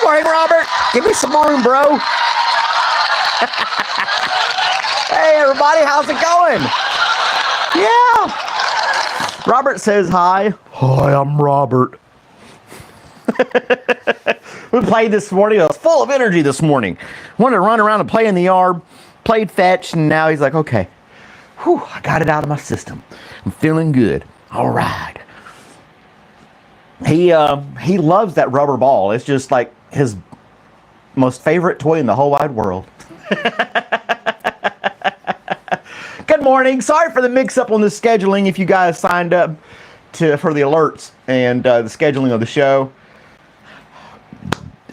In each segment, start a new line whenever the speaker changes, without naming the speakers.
morning, Robert. Give me some room, bro. Hey, everybody, how's it going? Yeah. Robert says hi. Hi, I'm Robert. We played this morning. I was full of energy this morning. Wanted to run around and play in the yard. Played fetch, and now he's like, okay. Whew, I got it out of my system. I'm feeling good. All right. He loves that rubber ball. It's just like his most favorite toy in the whole wide world. Good morning. Sorry for the mix-up on the scheduling if you guys signed up for the alerts and the scheduling of the show.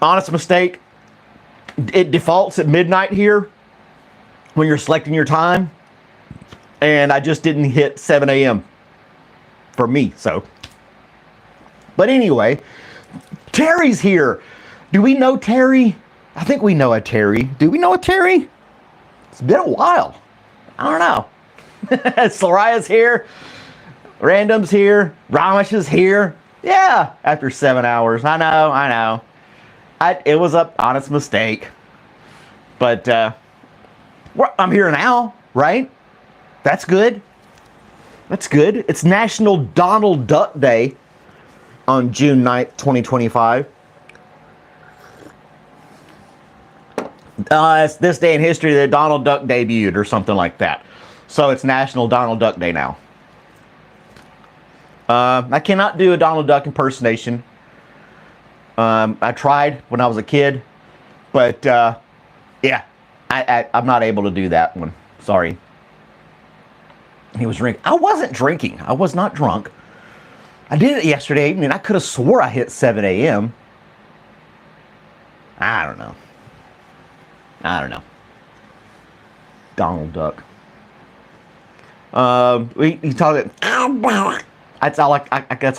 Honest mistake. It defaults at midnight here when you're selecting your time. And I just didn't hit 7 a.m. for me, so. But anyway, Terry's here. Do we know Terry? I think we know a Terry. Do we know a Terry? It's been a while. I don't know. Soraya's here. Random's here. Ramesh is here. Yeah, after 7 hours. I know. It was an honest mistake. But I'm here now, right? That's good. That's good. It's National Donald Duck Day on June 9th, 2025. It's this day in history that Donald Duck debuted or something like that. So it's National Donald Duck Day now. I cannot do a Donald Duck impersonation. I tried when I was a kid, but yeah, I'm not able to do that one. Sorry. He was drinking. I wasn't drinking. I was not drunk. I did it yesterday evening. I could have swore I hit 7 a.m. I don't know. Donald Duck. He talked. That's all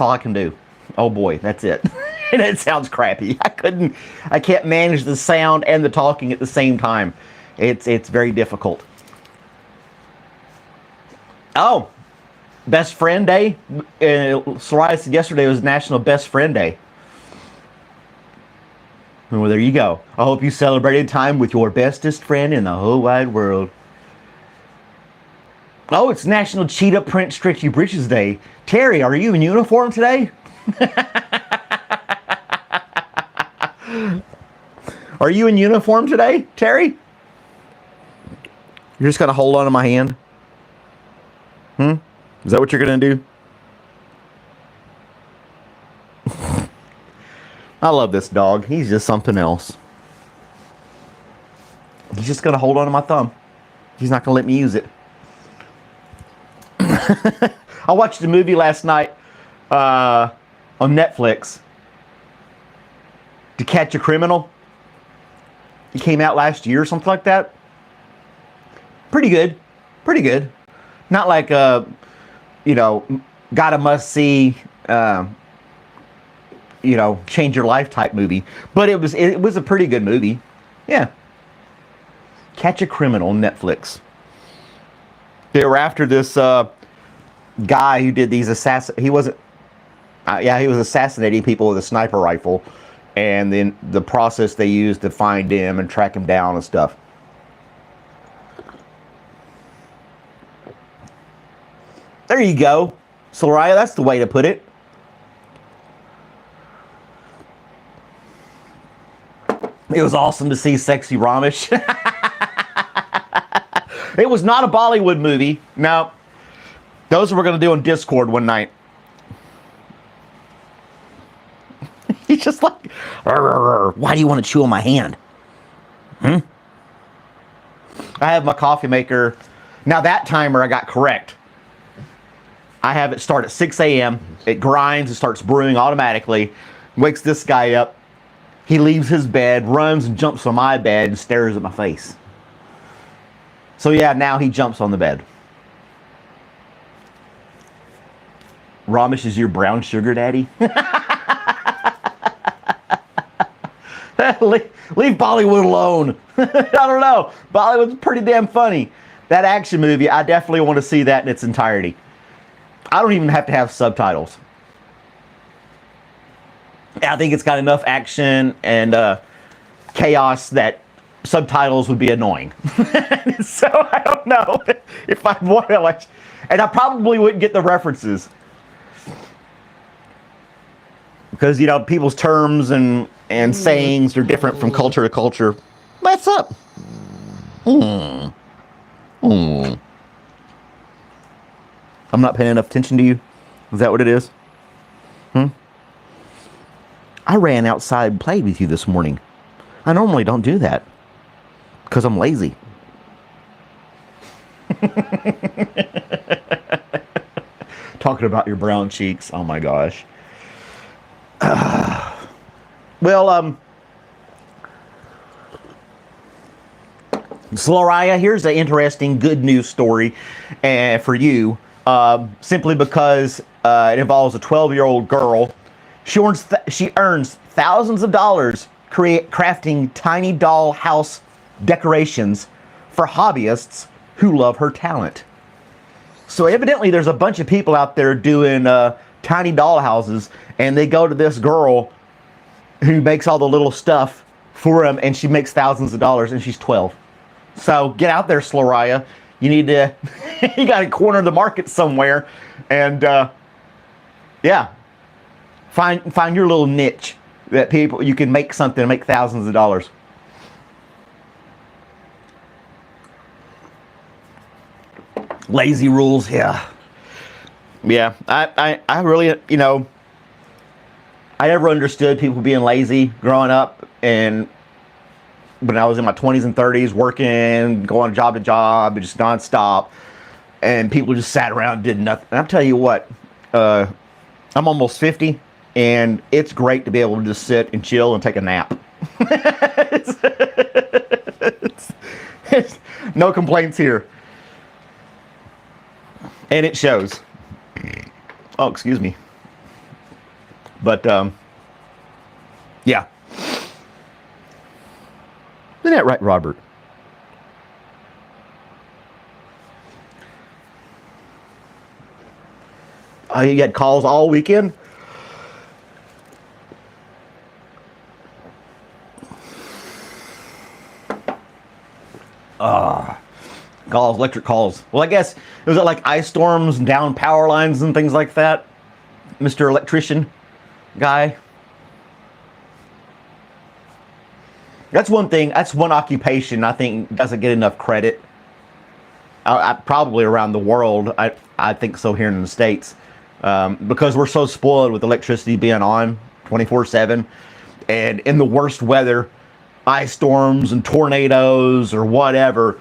I can do. Oh boy, that's it. And it sounds crappy. I can't manage the sound and the talking at the same time. It's very difficult. Oh, Best Friend Day. Soraya said yesterday was National Best Friend Day. Well, there you go. I hope you celebrated time with your bestest friend in the whole wide world. Oh, it's National Cheetah Print Stretchy Britches Day. Terry, are you in uniform today? Are you in uniform today, Terry? You're just going to hold on to my hand? Is that what you're going to do? I love this dog. He's just something else. He's just going to hold on to my thumb. He's not going to let me use it. I watched a movie last night on Netflix. To Catch a Criminal. It came out last year or something like that. Pretty good. Not like a, gotta must see, change your life type movie. But it was a pretty good movie. Yeah. Catch a Criminal on Netflix. They were after this guy who did these he was assassinating people with a sniper rifle. And then the process they used to find him and track him down and stuff. There you go. Soraya, that's the way to put it. It was awesome to see Sexy Ramesh. It was not a Bollywood movie. No. Those we're going to do on Discord one night. He's just like, why do you want to chew on my hand? I have my coffee maker. Now that timer I got correct. I have it start at 6 a.m. It grinds and starts brewing automatically. Wakes this guy up. He leaves his bed, runs and jumps on my bed and stares at my face. So yeah, now he jumps on the bed. Ramesh is your brown sugar daddy? Leave Bollywood alone. I don't know. Bollywood's pretty damn funny. That action movie, I definitely want to see that in its entirety. I don't even have to have subtitles. I think it's got enough action and chaos that subtitles would be annoying. So I don't know if I'd want to watch, and I probably wouldn't get the references because people's terms and sayings are different from culture to culture. What's up? I'm not paying enough attention to you. Is that what it is? I ran outside and played with you this morning. I normally don't do that because I'm lazy. Talking about your brown cheeks. Oh my gosh. Well, Sloraya, here's an interesting good news story for you. Simply because it involves a 12-year-old girl. She earns thousands of dollars crafting tiny doll house decorations for hobbyists who love her talent. So evidently there's a bunch of people out there doing tiny doll houses, and they go to this girl who makes all the little stuff for them, and she makes thousands of dollars, and she's 12. So get out there, Sloraya. You need to, you got to corner the market somewhere, and yeah, find your little niche that you can make something and make thousands of dollars. Lazy rules, yeah. I really, I never understood people being lazy growing up, and when I was in my 20s and 30s, working, going job to job, just nonstop, and people just sat around and did nothing. And I'll tell you what, I'm almost 50, and it's great to be able to just sit and chill and take a nap. It's no complaints here. And it shows. Oh, excuse me. But, yeah. Isn't that right, Robert? Oh, you got calls all weekend? Calls, electric calls. Well, I guess, was it like ice storms and down power lines and things like that? Mr. Electrician guy? That's one thing, that's one occupation I think doesn't get enough credit. Probably around the world, I think so here in the States. Because we're so spoiled with electricity being on 24/7. And in the worst weather, ice storms and tornadoes or whatever,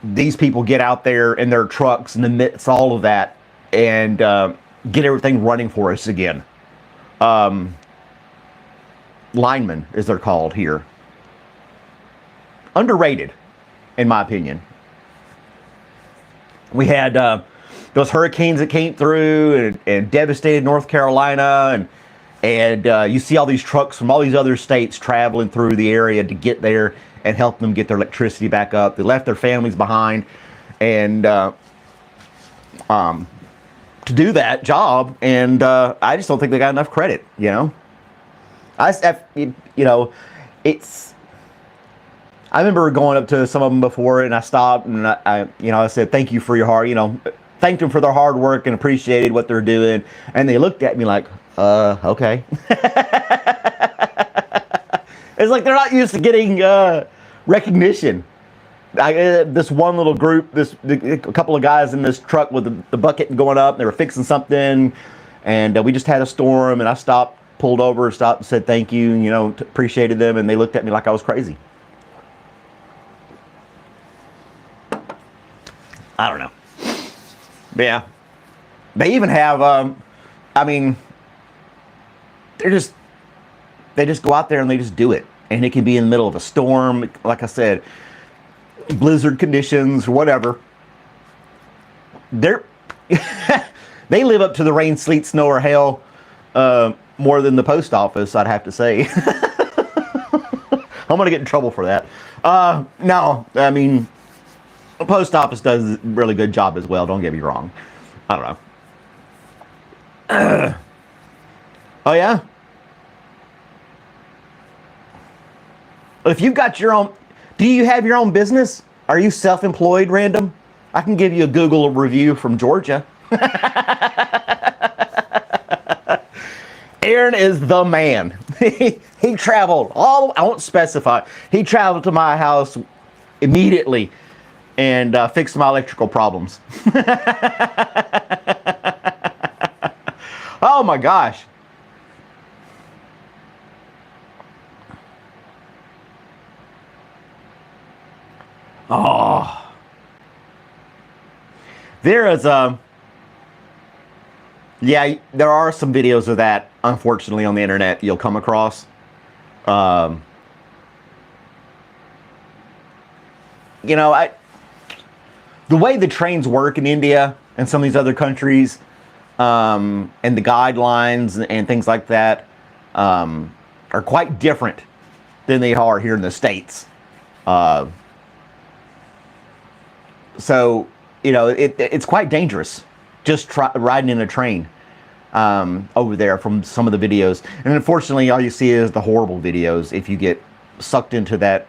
these people get out there in their trucks and amidst all of that and get everything running for us again. Linemen, as they're called here. Underrated, in my opinion. We had those hurricanes that came through and devastated North Carolina, and you see all these trucks from all these other states traveling through the area to get there and help them get their electricity back up. They left their families behind, and to do that job, and I just don't think they got enough credit. I remember going up to some of them before, and I stopped, and I said, "Thank you for your thanked them for their hard work and appreciated what they're doing." And they looked at me like, okay. It's like they're not used to getting recognition. This one little group, a couple of guys in this truck with the bucket going up, and they were fixing something, and we just had a storm, and I pulled over, stopped, and said thank you, and appreciated them, and they looked at me like I was crazy. I don't know. But yeah. They even have, they just go out there and they just do it. And it can be in the middle of a storm, like I said, blizzard conditions, whatever. They live up to the rain, sleet, snow, or hail more than the post office, I'd have to say. I'm going to get in trouble for that. No, the post office does a really good job as well, don't get me wrong. I don't know. Oh, yeah? If you've got your own, do you have your own business? Are you self-employed, random? I can give you a Google review from Georgia. Aaron is the man. He traveled all, I won't specify. He traveled to my house immediately and fixed my electrical problems. Oh my gosh. Oh. There is yeah, there are some videos of that, unfortunately, on the internet you'll come across. You know, the way the trains work in India and some of these other countries, and the guidelines and things like that, are quite different than they are here in the States. So, you know, it's quite dangerous just riding in a train over there from some of the videos. And unfortunately, all you see is the horrible videos if you get sucked into that.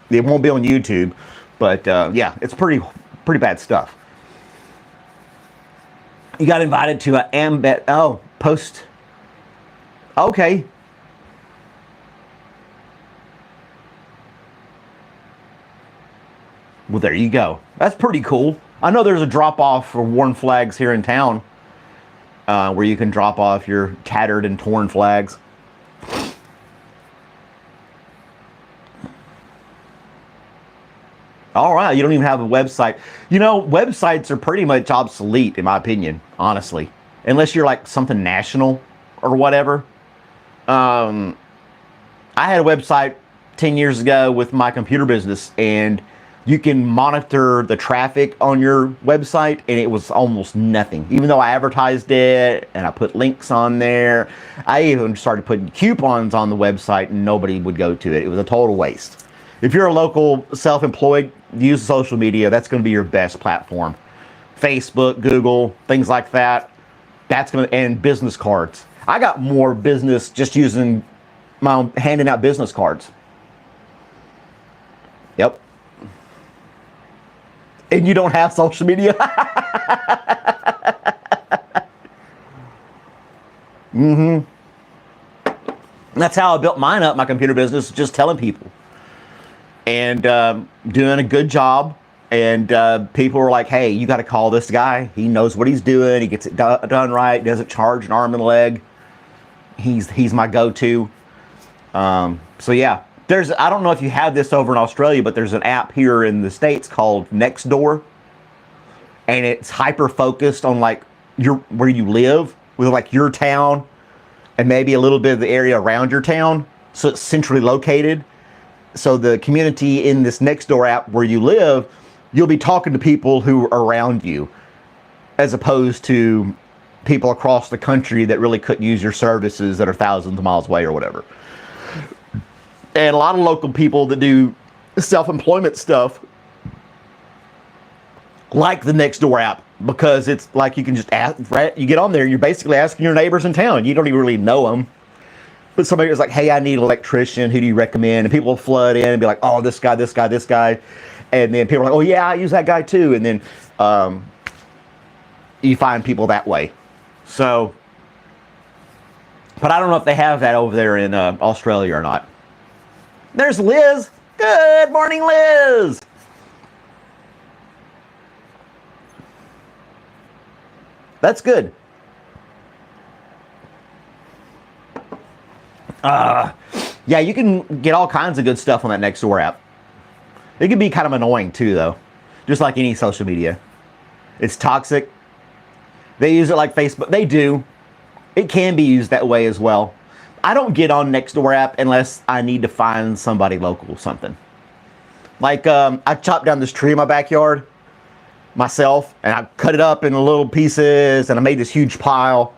It won't be on YouTube, but yeah, it's pretty bad stuff. You got invited to a Ambet. Oh, post. Okay. Well, there you go. That's pretty cool. I know there's a drop-off for worn flags here in town, where you can drop off your tattered and torn flags. All right, you don't even have a website. You know, websites are pretty much obsolete, in my opinion, honestly. Unless you're like something national or whatever. I had a website 10 years ago with my computer business, and you can monitor the traffic on your website, and it was almost nothing. Even though I advertised it, and I put links on there. I even started putting coupons on the website, and nobody would go to it. It was a total waste. If you're a local self-employed, use social media. That's going to be your best platform. Facebook, Google, things like that. That's going to, and business cards. I got more business just using my own, handing out business cards. Yep. And you don't have social media? Mm-hmm. That's how I built mine up, my computer business, just telling people. And doing a good job. And people were like, hey, you got to call this guy. He knows what he's doing. He gets it done right. Doesn't charge an arm and a leg. He's my go-to. So yeah, I don't know if you have this over in Australia, but there's an app here in the States called Nextdoor. And it's hyper-focused on like where you live, with like your town and maybe a little bit of the area around your town. So it's centrally located. So the community in this Nextdoor app where you live, you'll be talking to people who are around you, as opposed to people across the country that really couldn't use your services that are thousands of miles away or whatever. And a lot of local people that do self-employment stuff like the Nextdoor app, because it's like you can just ask, right? You get on there, you're basically asking your neighbors in town. You don't even really know them. But somebody was like, hey, I need an electrician. Who do you recommend? And people will flood in and be like, oh, this guy, this guy, this guy. And then people are like, oh, yeah, I use that guy too. And then you find people that way. So, but I don't know if they have that over there in Australia or not. There's Liz. Good morning, Liz. That's good. Yeah, you can get all kinds of good stuff on that Nextdoor app. It can be kind of annoying too, though. Just like any social media. It's toxic. They use it like Facebook. They do. It can be used that way as well. I don't get on Nextdoor app unless I need to find somebody local or something. Like, I chopped down this tree in my backyard myself, and I cut it up in little pieces, and I made this huge pile.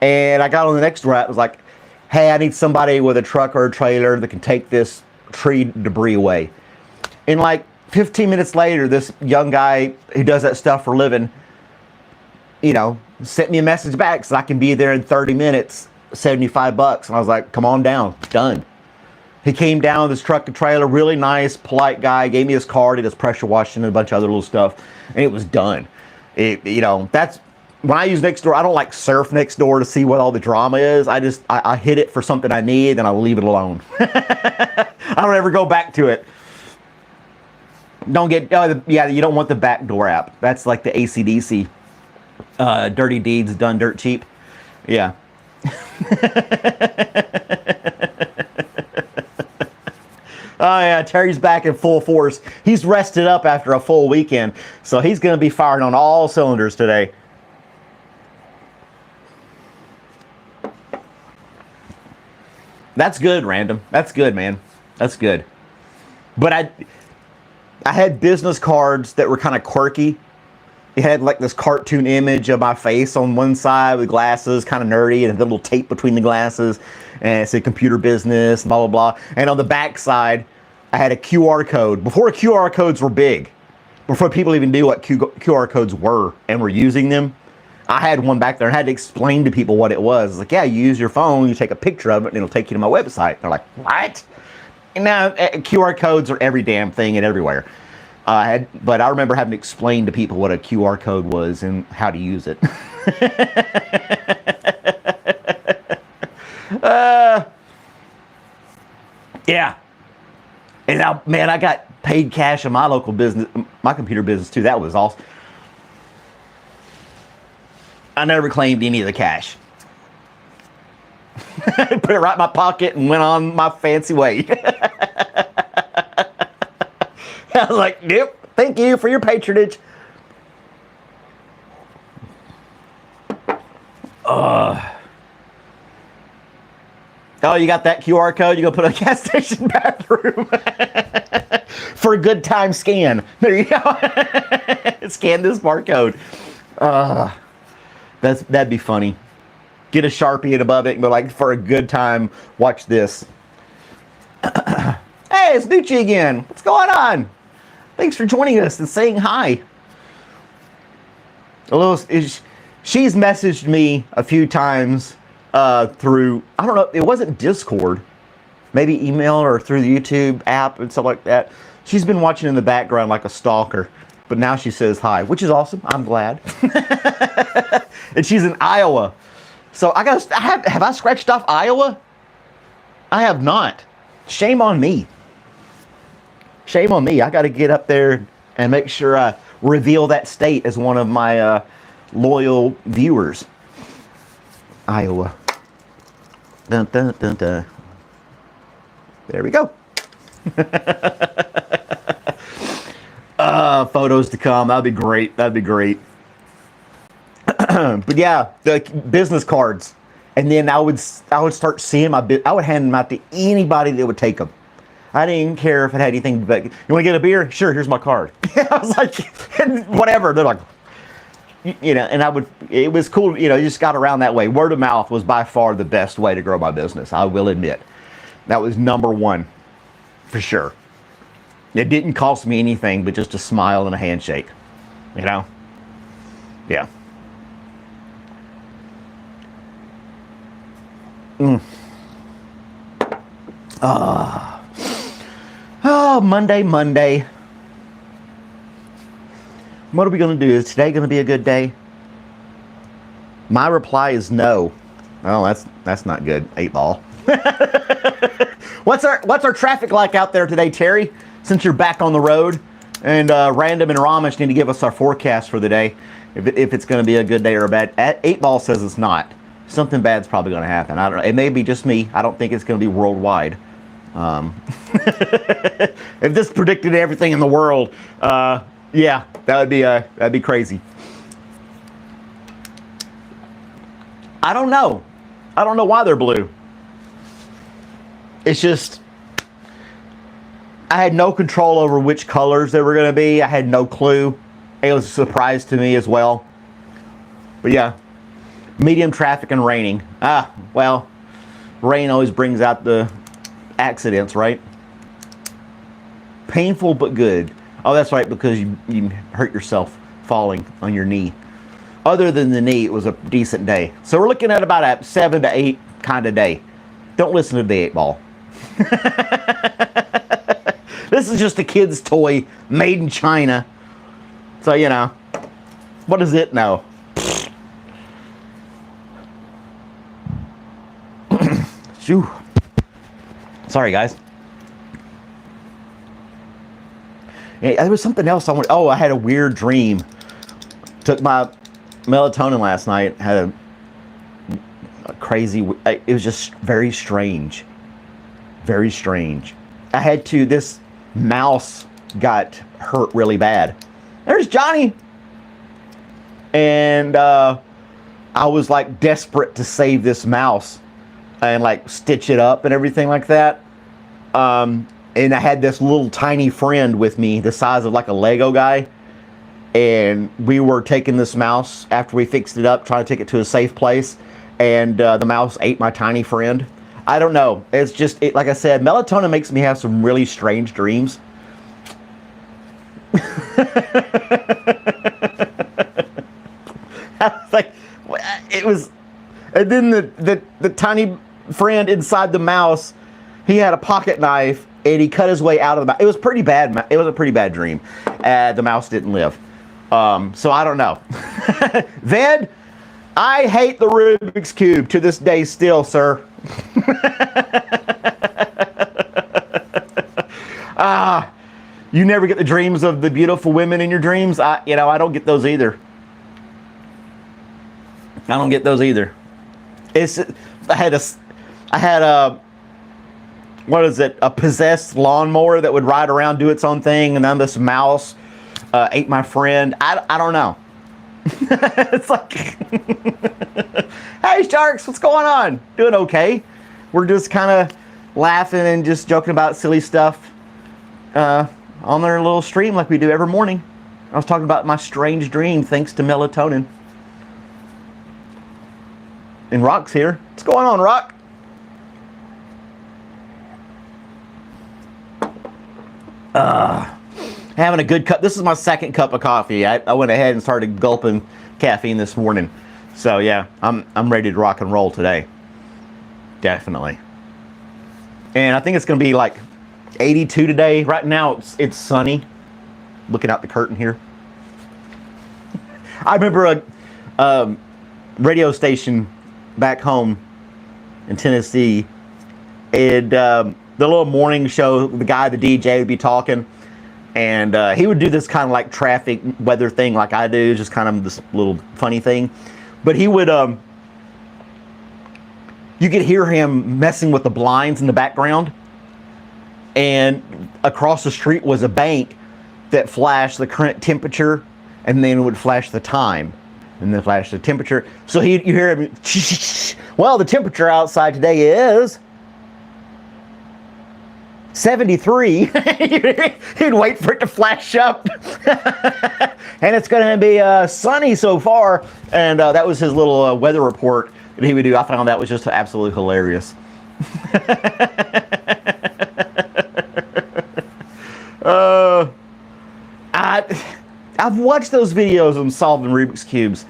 And I got on the Nextdoor app. It was like, hey, I need somebody with a truck or a trailer that can take this tree debris away. And like 15 minutes later, this young guy who does that stuff for a living, you know, sent me a message back so I can be there in 30 minutes, $75. And I was like, come on down, done. He came down with his truck and trailer, really nice, polite guy, gave me his card, he does pressure washing and a bunch of other little stuff, and it was done. That's when I use Nextdoor. I don't like surf Nextdoor to see what all the drama is. I hit it for something I need and I leave it alone. I don't ever go back to it. Don't get, you don't want the backdoor app. That's like the AC/DC, dirty deeds done dirt cheap. Yeah. Oh yeah, Terry's back in full force. He's rested up after a full weekend, so he's going to be firing on all cylinders today. That's good, Random. That's good, man. That's good. But I had business cards that were kind of quirky. It had like this cartoon image of my face on one side with glasses, kind of nerdy, and a little tape between the glasses, and it said computer business, blah, blah, blah. And on the back side, I had a QR code. Before QR codes were big, before people even knew what QR codes were and were using them, I had one back there and had to explain to people what it was. It's like, yeah, you use your phone, you take a picture of it, and it'll take you to my website. They're like, what? And now QR codes are every damn thing and everywhere. But I remember having to explain to people what a QR code was and how to use it. Yeah. And now, man, I got paid cash in my local business, my computer business too. That was awesome. I never claimed any of the cash. Put it right in my pocket and went on my fancy way. I was like, yep, thank you for your patronage. Oh, you got that QR code? You go put a gas station bathroom for a good time scan. There you go. Scan this barcode. That'd be funny. Get a Sharpie and above it and go like, for a good time, watch this. Hey, it's Nucci again. What's going on? Thanks for joining us and saying hi. She's messaged me a few times through, I don't know, it wasn't Discord, maybe email or through the YouTube app and stuff like that. She's been watching in the background like a stalker, but now she says hi, which is awesome. I'm glad. And she's in Iowa. So have I scratched off Iowa? I have not. Shame on me. Shame on me. I got to get up there and make sure I reveal that state as one of my loyal viewers. Iowa. Dun, dun, dun, dun. There we go. Photos to come. That'd be great. That'd be great. But yeah, the business cards. And then I would start seeing I would hand them out to anybody that would take them. I didn't even care if it had anything. But you want to get a beer? Sure, here's my card. I was like, whatever. They're like, and it was cool. You just got around that way. Word of mouth was by far the best way to grow my business. I will admit, that was number one, for sure. It didn't cost me anything but just a smile and a handshake. Yeah. Monday. What are we going to do? Is today going to be a good day? My reply is no. Oh, that's not good. 8 ball. What's our traffic like out there today, Terry? Since you're back on the road, and Random and Ramesh need to give us our forecast for the day, if it's going to be a good day or a bad. 8 ball says it's not. Something bad's probably going to happen. I don't know. It may be just me. I don't think it's going to be worldwide. If this predicted everything in the world, yeah, that'd be crazy. I don't know. I don't know why they're blue. It's just, I had no control over which colors they were going to be. I had no clue. It was a surprise to me as well. But yeah, medium traffic and raining. Well, rain always brings out the accidents, right? Painful but good. Oh, that's right, because you hurt yourself falling on your knee. Other than the knee, it was a decent day. So we're looking at about a 7 to 8 kind of day. Don't listen to the 8 ball. This is just a kid's toy made in China. So, you know, what does it know? Shoo. Sorry, guys. Yeah, there was something else I wanted. Oh, I had a weird dream. Took my melatonin last night. Had a crazy. It was just very strange. Very strange. I had to. This mouse got hurt really bad. There's Johnny. And I was like desperate to save this mouse and like stitch it up and everything like that. And I had this little tiny friend with me, the size of like a Lego guy. And we were taking this mouse after we fixed it up, trying to take it to a safe place. And the mouse ate my tiny friend. I don't know. It's just, like I said, melatonin makes me have some really strange dreams. I was like, it was, and then the tiny friend inside the mouse, he had a pocket knife and he cut his way out of the mouse. It was pretty bad. It was a pretty bad dream. The mouse didn't live. So I don't know. Ved, I hate the Rubik's Cube to this day still, sir. You never get the dreams of the beautiful women in your dreams? I don't get those either. I don't get those either. I had a what is it? A possessed lawnmower that would ride around, do its own thing, and then this mouse ate my friend. I don't know. It's like, hey Sharks, what's going on? Doing okay. We're just kind of laughing and just joking about silly stuff on their little stream like we do every morning. I was talking about my strange dream thanks to melatonin. And Rock's here. What's going on, Rock? Having a good cup. This is my second cup of coffee. I went ahead and started gulping caffeine this morning. So yeah, I'm ready to rock and roll today. Definitely. And I think it's gonna be like 82 today. Right now it's sunny. Looking out the curtain here. I remember a radio station back home in Tennessee, and the little morning show, the DJ would be talking, and he would do this kind of like traffic weather thing like I do, just kind of this little funny thing. But he would, you could hear him messing with the blinds in the background, and across the street was a bank that flashed the current temperature, and then it would flash the time, and then flash the temperature. So you hear him, well, the temperature outside today is 73. He'd wait for it to flash up. And it's going to be sunny so far. And that was his little weather report that he would do. I found that was just absolutely hilarious. I've watched those videos of them solving Rubik's Cubes.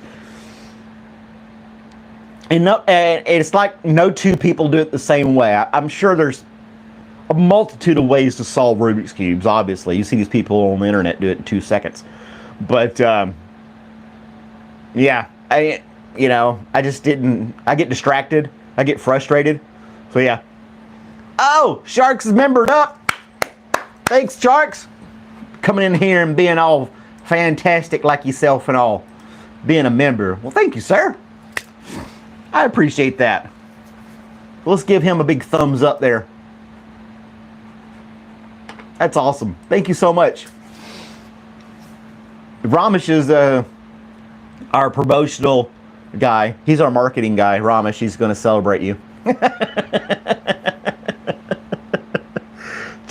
And it's like no two people do it the same way. I'm sure there's a multitude of ways to solve Rubik's Cubes, obviously. You see these people on the internet do it in 2 seconds. But, yeah, I just didn't, I get distracted. I get frustrated. So, yeah. Oh, Sharks is membered up. Thanks, Sharks. Coming in here and being all fantastic like yourself and all. Being a member. Well, thank you, sir. I appreciate that. Let's give him a big thumbs up there. That's awesome. Thank you so much. Ramesh is our promotional guy. He's our marketing guy. Ramesh, he's going to celebrate you.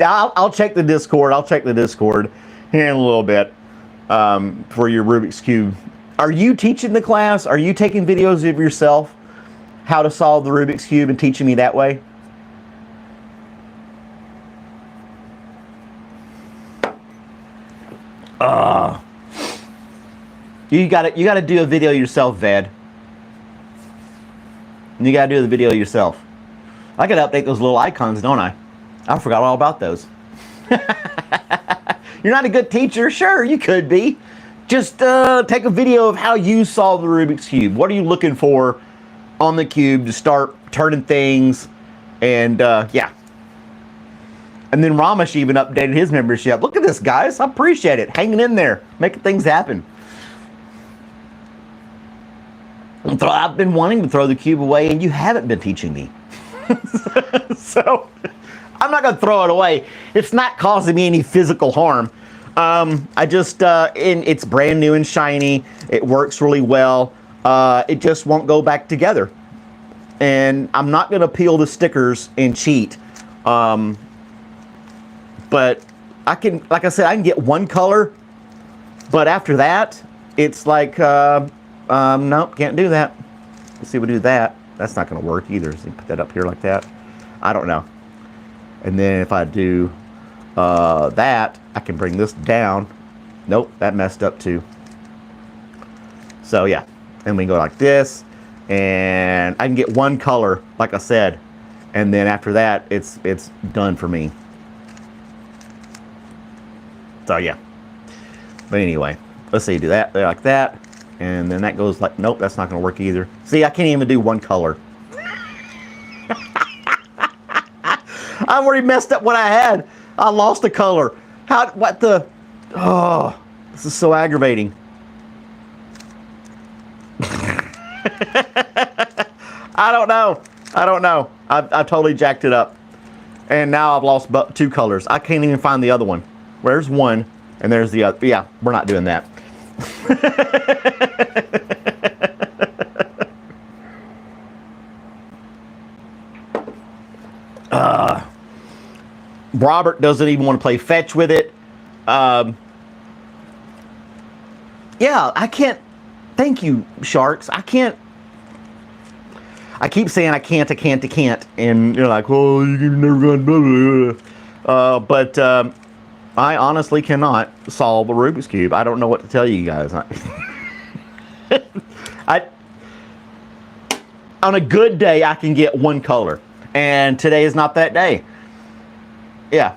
I'll check the Discord. I'll check the Discord here in a little bit for your Rubik's Cube. Are you teaching the class? Are you taking videos of yourself, how to solve the Rubik's Cube, and teaching me that way? You gotta do a video yourself, Ved. You gotta do the video yourself. I gotta update those little icons, don't I? I forgot all about those. You're not a good teacher? Sure, you could be. Just take a video of how you solve the Rubik's Cube. What are you looking for on the cube to start turning things? And yeah. And then Ramesh even updated his membership. Look at this, guys. I appreciate it. Hanging in there, making things happen. I've been wanting to throw the cube away, and you haven't been teaching me. So I'm not going to throw it away. It's not causing me any physical harm. I just, it's brand new and shiny. It works really well. It just won't go back together. And I'm not going to peel the stickers and cheat. But I can, like I said, I can get one color. But after that, it's like, nope, can't do that. Let's see if we do that. That's not going to work either. So you put that up here like that. I don't know. And then if I do that, I can bring this down. Nope, that messed up too. So yeah, and we can go like this, and I can get one color, like I said, and then after that, it's done for me. So yeah. But anyway, let's see, do that like that, and then that goes like, nope, that's not going to work either. See, I can't even do one color. I've already messed up what I had. I lost a color. What the? Oh, this is so aggravating. I don't know. I totally jacked it up. And now I've lost two colors. I can't even find the other one. Where's one? And there's the other. Yeah, we're not doing that. Robert doesn't even want to play fetch with it. Yeah, I can't. Thank you, Sharks. I can't. I keep saying I can't. And you're like, well, you've never gone blah, blah, blah. But I honestly cannot solve a Rubik's Cube. I don't know what to tell you guys. On a good day, I can get one color. And today is not that day. Yeah.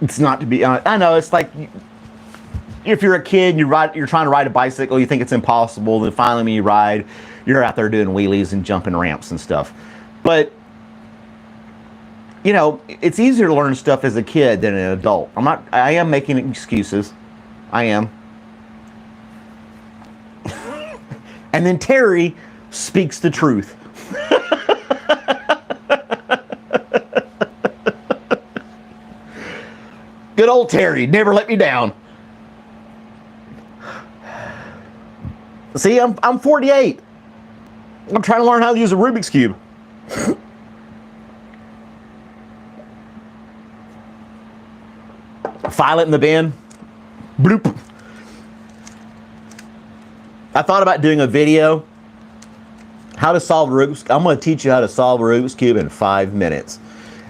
It's not to be honest. I know, it's like if you're a kid, you're trying to ride a bicycle, you think it's impossible, then finally when you ride, you're out there doing wheelies and jumping ramps and stuff. But you know, it's easier to learn stuff as a kid than an adult. I am making excuses. I am. And then Terry speaks the truth. Good old Terry, never let me down. See, I'm 48. I'm trying to learn how to use a Rubik's Cube. File it in the bin. Bloop. I thought about doing a video. How to solve Rubik's. I'm going to teach you how to solve a Rubik's Cube in 5 minutes.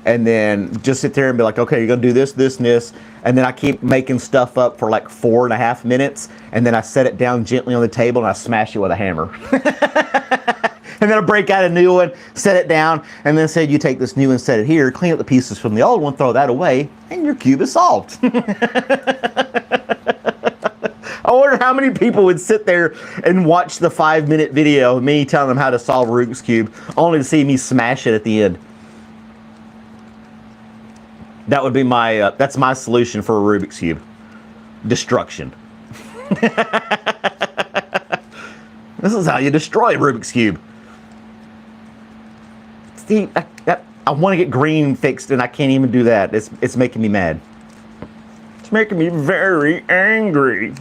And then just sit there and be like, okay, you're going to do this, this, and this. And then I keep making stuff up for like 4.5 minutes. And then I set it down gently on the table and I smash it with a hammer. And then I break out a new one, set it down, and then say, you take this new one, set it here, clean up the pieces from the old one, throw that away, and your cube is solved. I wonder how many people would sit there and watch the 5-minute video of me telling them how to solve a Rubik's Cube, only to see me smash it at the end. That would be my, that's my solution for a Rubik's Cube. Destruction. This is how you destroy a Rubik's Cube. See, I want to get green fixed and I can't even do that. It's making me mad. It's making me very angry.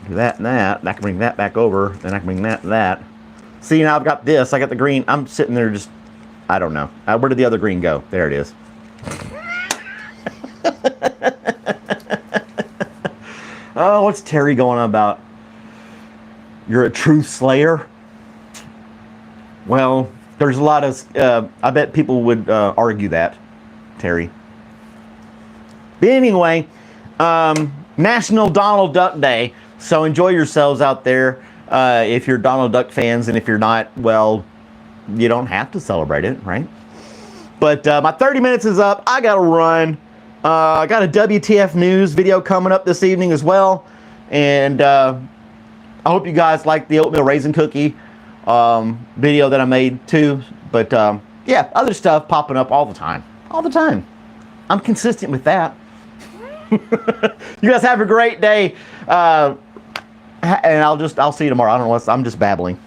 Do that and that. And I can bring that back over. Then I can bring that and that. See, now I've got this. I got the green. I'm sitting there just, I don't know. Where did the other green go? There it is. Oh, what's Terry going on about? You're a truth slayer? Well, there's a lot of, I bet people would argue that, Terry. But anyway, National Donald Duck Day. So enjoy yourselves out there if you're Donald Duck fans. And if you're not, well, you don't have to celebrate it, right? But my 30 minutes is up. I gotta run. I got a WTF News video coming up this evening as well. And I hope you guys like the oatmeal raisin cookie video that I made too. But yeah, other stuff popping up all the time. All the time. I'm consistent with that. You guys have a great day. And I'll see you tomorrow. I don't know what I'm just babbling.